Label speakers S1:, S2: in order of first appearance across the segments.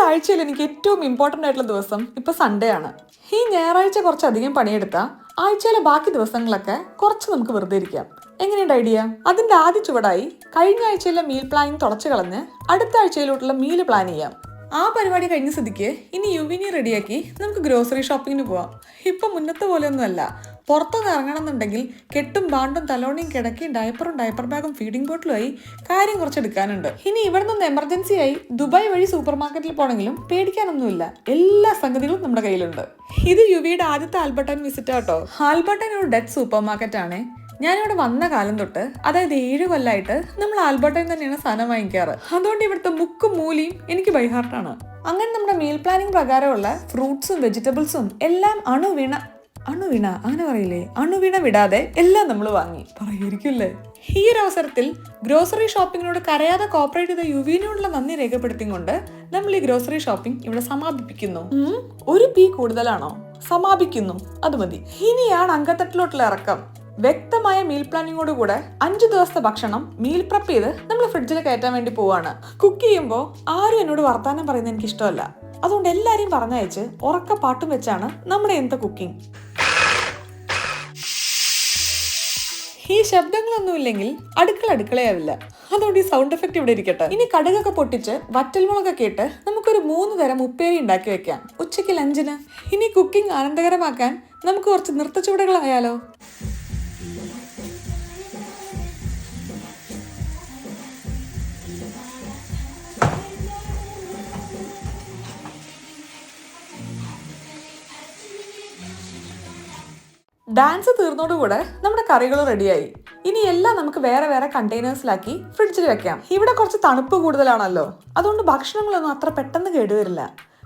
S1: ആഴ്ചയിൽ എനിക്ക് ഏറ്റവും ഇമ്പോർട്ടൻ്റ് ആയിട്ടുള്ള ദിവസം ഇപ്പൊ സൺഡേ ആണ്. ഈ ഞായറാഴ്ച കുറച്ചധികം പണിയെടുത്താൽ ആഴ്ചയിലെ ബാക്കി ദിവസങ്ങളൊക്കെ കുറച്ച് നമുക്ക് വെറുതെ ഇരിക്കാം. എങ്ങനെയുണ്ട് ഐഡിയ? അതിന്റെ ആദ്യ ചുവടായി കഴിഞ്ഞ ആഴ്ചയിലെ മീൽ പ്ലാനിങ് തുടച്ചു കളഞ്ഞ് അടുത്ത ആഴ്ചയിലോട്ടുള്ള മീല് പ്ലാൻ ചെയ്യാം. ആ പരിപാടി കഴിഞ്ഞ സ്ഥിതിക്ക് ഇനി യുവിനെ റെഡിയാക്കി നമുക്ക് ഗ്രോസറി ഷോപ്പിങ്ങിന് പോവാം. ഇപ്പൊ മുന്നത്തെ പോലെയൊന്നും അല്ല. പുറത്തൊന്ന് ഇറങ്ങണമെന്നുണ്ടെങ്കിൽ കെട്ടും ബാണ്ടും തലോണിയും കിടക്കയും ഡയപ്പറും ഡയപ്പർ ബാഗും ഫീഡിംഗ് ബോട്ടിലുമായി കാര്യം കുറച്ചെടുക്കാനുണ്ട്. ഇനി ഇവിടെ നിന്ന് എമർജൻസി ആയി ദുബായ് വഴി സൂപ്പർ മാർക്കറ്റിൽ പോകണമെങ്കിലും പേടിക്കാനൊന്നുമില്ല. എല്ലാ സംഗതികളും നമ്മുടെ കയ്യിലുണ്ട്. ഇത് യുവിയുടെ ആദ്യത്തെ ആൽബർട്ടൈൻ വിസിറ്റ് ആട്ടോ. ആൽബർട്ടൈൻ ഒരു ഡെഡ് സൂപ്പർ മാർക്കറ്റ് ആണ്. ഞാനിവിടെ വന്ന കാലം തൊട്ട്, അതായത് 7 കൊല്ലമായിട്ട് നമ്മൾ ആൽബർട്ടൈൻ തന്നെയാണ് സാധനം വാങ്ങിക്കാറ്. അതുകൊണ്ട് ഇവിടുത്തെ മുക്കും മൂലിയും എനിക്ക് ബൈഹാർട്ടാണ്. അങ്ങനെ നമ്മുടെ മീൽ പ്ലാനിങ് പ്രകാരമുള്ള ഫ്രൂട്ട്സും വെജിറ്റബിൾസും എല്ലാം അണുവീണ അങ്ങനെ പറയില്ലേ, അണുവീണ വിടാതെ എല്ലാം നമ്മൾ വാങ്ങി പറയുമായിരിക്കുമല്ലേ. ഈ ഒരു അവസരത്തിൽ ഗ്രോസറി ഷോപ്പിങ്ങിനോട് കരയാതെ കോപ്പറേറ്റ് ചെയ്ത യുവിനോടുള്ള നന്ദി രേഖപ്പെടുത്തിക്കൊണ്ട് നമ്മൾ ഈ ഗ്രോസറി ഷോപ്പിംഗ് ഇവിടെ സമാപിപ്പിക്കുന്നു. ഒരു പി കൂടുതലാണോ? സമാപിക്കുന്നു, അത് മതി. ഇനിയാണ് അങ്കത്തട്ടിലോട്ടുള്ള ഇറക്കം. വ്യക്തമായ മീൽ പ്ലാനിങ്ങോടുകൂടെ 5 ദിവസത്തെ ഭക്ഷണം മീൽ പ്രപ്പ് ചെയ്ത് നമ്മൾ ഫ്രിഡ്ജിൽ കയറ്റാൻ വേണ്ടി പോവാണ്. കുക്ക് ചെയ്യുമ്പോൾ ആരും എന്നോട് വർത്താനം പറയുന്നത് എനിക്ക് ഇഷ്ടമല്ല. അതുകൊണ്ട് എല്ലാരെയും പറഞ്ഞയച്ച് ഉറക്ക പാട്ടും വെച്ചാണ് നമ്മുടെ ഇന്നത്തെ കുക്കിംഗ്. ഈ ശബ്ദങ്ങളൊന്നും ഇല്ലെങ്കിൽ അടുക്കളയാവില്ല. അതുകൊണ്ട് ഈ സൗണ്ട് എഫക്റ്റ് ഇവിടെ ഇരിക്കട്ടെ. ഇനി കടുകൊക്കെ പൊട്ടിച്ച് വറ്റൽമുളകൊക്കെ ഇട്ട് നമുക്കൊരു 3 തരം ഉപ്പേരി ഉണ്ടാക്കി വെക്കാം ഉച്ചയ്ക്ക് ലഞ്ചിന്. ഇനി കുക്കിംഗ് ആനന്ദകരമാക്കാൻ നമുക്ക് കുറച്ച് നൃത്തച്ചുവടുകളായാലോ? ഡാൻസ് തീർന്നോടുകൂടെ നമ്മുടെ കറികൾ റെഡിയായി. ഇനി എല്ലാം നമുക്ക് വേറെ വേറെ കണ്ടെയ്നേഴ്സിലാക്കി ഫ്രിഡ്ജിൽ വെക്കാം. ഇവിടെ കുറച്ച് തണുപ്പ് കൂടുതലാണല്ലോ, അതുകൊണ്ട് ഭക്ഷണങ്ങളൊന്നും അത്ര പെട്ടെന്ന് കേടുവരില്ല.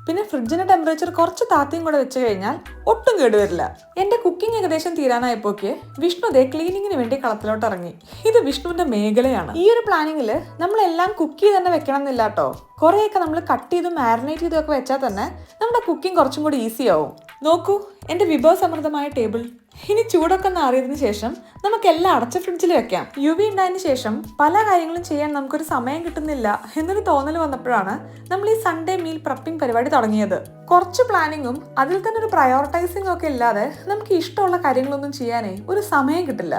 S1: പിന്നെ ഫ്രിഡ്ജിന്റെ ടെമ്പറേച്ചർ കുറച്ച് താത്തിയും കൂടെ വെച്ച് കഴിഞ്ഞാൽ ഒട്ടും കേടുവരില്ല. എന്റെ കുക്കിംഗ് ഏകദേശം തീരാനായപ്പോക്ക് വിഷ്ണു ദേ ക്ലീനിങ്ങിന് വേണ്ടി കളത്തിലോട്ട് ഇറങ്ങി. ഇത് വിഷ്ണുവിന്റെ മേഖലയാണ്. ഈ ഒരു പ്ലാനിങ്ങിൽ നമ്മളെല്ലാം കുക്ക് ചെയ്ത് തന്നെ വെക്കണം എന്നില്ല കേട്ടോ. കുറെയൊക്കെ നമ്മൾ കട്ട് ചെയ്തും മാരിനേറ്റ് ചെയ്തും ഒക്കെ വെച്ചാൽ തന്നെ നമ്മുടെ കുക്കിംഗ് കുറച്ചും കൂടി ഈസി ആവും. നോക്കൂ എന്റെ വിഭവസമൃദ്ധമായ ടേബിൾ. ഇനി ചൂടൊക്കെ ഒന്ന് ആറിയതിനു ശേഷം നമുക്ക് എല്ലാം അടച്ച ഫ്രിഡ്ജിൽ വെക്കാം. യുവി ഉണ്ടായതിനു ശേഷം പല കാര്യങ്ങളും ചെയ്യാൻ നമുക്കൊരു സമയം കിട്ടുന്നില്ല എന്നൊരു തോന്നൽ വന്നപ്പോഴാണ് നമ്മൾ ഈ സൺഡേ മീൽ പ്രപ്പിംഗ് പരിപാടി തുടങ്ങിയത്. കുറച്ച് പ്ലാനിങ്ങും അതിൽ തന്നെ ഒരു പ്രയോറിറ്റൈസിംഗ് ഒക്കെ ഇല്ലാതെ നമുക്ക് ഇഷ്ടമുള്ള കാര്യങ്ങളൊന്നും ചെയ്യാനേ ഒരു സമയം കിട്ടില്ല.